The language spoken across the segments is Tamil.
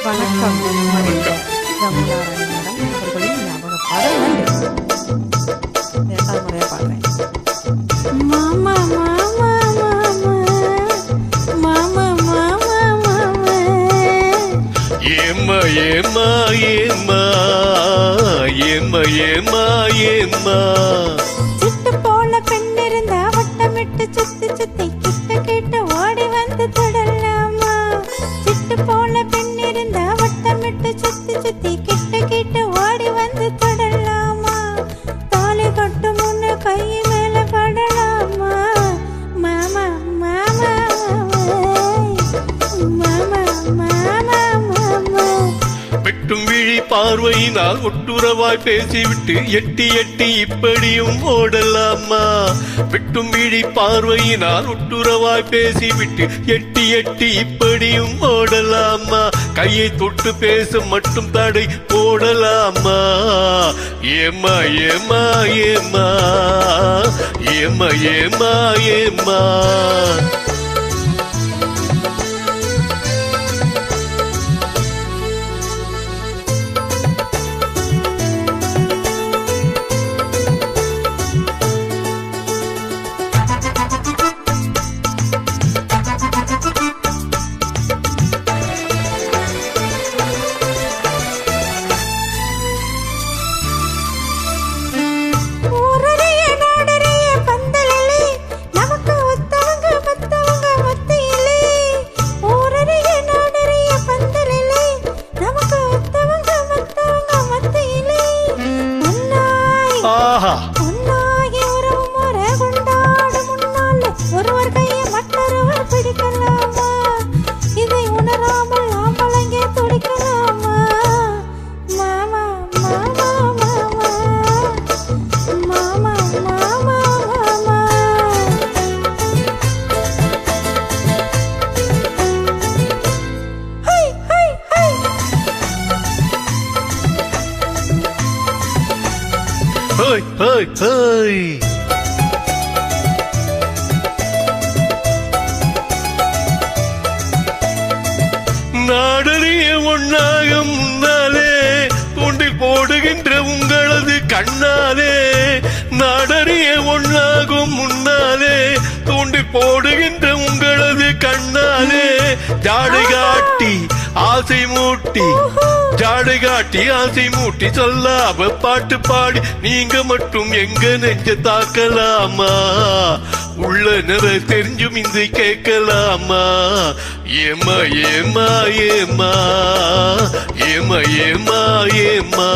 வணக்கம் மறைந்த ரமணாராணி மேடம் அவர்களின் ஞாபக பாடல் நன்றி. இரண்டாவது முறையாக பாடுறேன். மாமா மாமா மாமா மாமா மாமா மாமா ஏம்மா ஏம்மா ஏம்மா ஏம்மா ஏம்மா ஏம்மா சிட்டு போல பெண் இருந்தா வட்டமிட்டு சுத்தி சுத்தி கிட்ட கிட்ட ஓடி வந்து தொடலாமா. சிட்டு போல பெண் இருந்தா வட்டமிட்டு சுத்தி சுத்தி கிட்ட கிட்ட ஓடி வந்து தொடலாமா. தாலி கட்டு முன்ன கை மேல படலாமா. மாமா மாமா மாமா மாமா மாமா வெட்டும் விழி பார்வையினால் ஒட்டுறவாய் பேசிவிட்டு எட்டி எட்டி இப்படியும் ஓடலாமா. வெட்டும் விழி பார்வையினால் ஒட்டுறவாய் பேசிவிட்டு எட்டி எட்டி இப்படியும் ஓடலாமா. கையை தொட்டு பேச மட்டும் தடை போடலாமா. ஏம்மா ஏம்மா ஏம்மா ஏம்மா ஏம்மா ஏம்மா ஹோய் ஹோய் ஹோய் நாடறிய ஒன்னாக முன்னாலே தூண்டில் போடுகின்ற உங்களது கண்ணாலே. நாடறிய ஒன்னாகும் முன்னாலே தூண்டில் போடுகின்ற உங்களது கண்ணாலே. ஜாடை காட்டி ஆசை மூட்டி ஜாடை காட்டி ஆசை மூட்டி சொல்லாம பாட்டு பாடி நீங்க மட்டும் எங்க நெஞ்ச தாக்கலாமா. உள்ள நிற தெரிஞ்சும் இந்த கேட்கலாமா. ஏமா ஏமா ஏமா ஏமா ஏமா ஏமா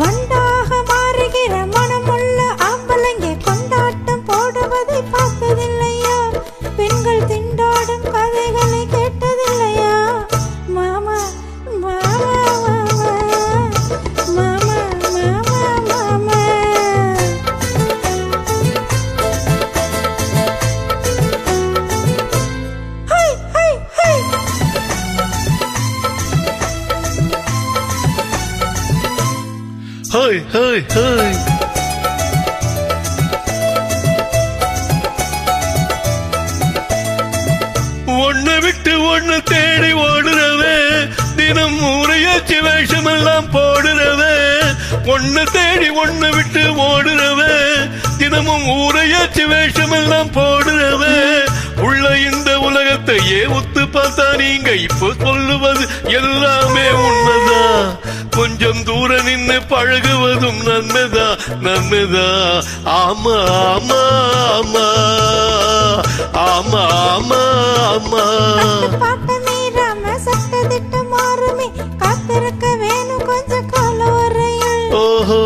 வண்டாக மாறுகிற மனமுள்ள ஆம்பளைங்க கொண்டாட்டம் போடுவதை பார்த்ததில்லையா. பெண்கள் திண்டாடும் கதைகளை கேட்டதில்லையா. மாமா மாமா மாமா மாமா மாமா ஹை ஹை ஹை ஹோய் ஹோய் ஹோய் ஒண்ணு விட்டு ஒண்ணு தேடி ஓடுறவே தினம் ஊரையாச்சு வேஷமெல்லாம் போடுறவே. ஒண்ணு தேடி ஒண்ணு விட்டு ஓடுறவே தினமும் ஊரையாச்சு வேஷமெல்லாம் போடுறவே. உள்ள இந்த உலகத்தையே ஒத்து பார்த்தா நீங்க இப்போ சொல்லுவது எல்லாமே உண்மைதான். கொஞ்சம் தூர நின்று பழகுவதும் நன்மைதான் நன்மைதான். ஆமா ஆமா ஆமா ஆமா ஆமா ஆமா பாட்ட மீறாம சட்ட திட்டம் மாறுமே. காத்திருக்க வேணும் கொஞ்சம் கால வரையில். ஓஹோ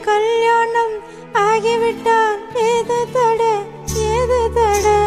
கல்யாணம் ஆகிவிட்டால் ஏது தட ஏது தட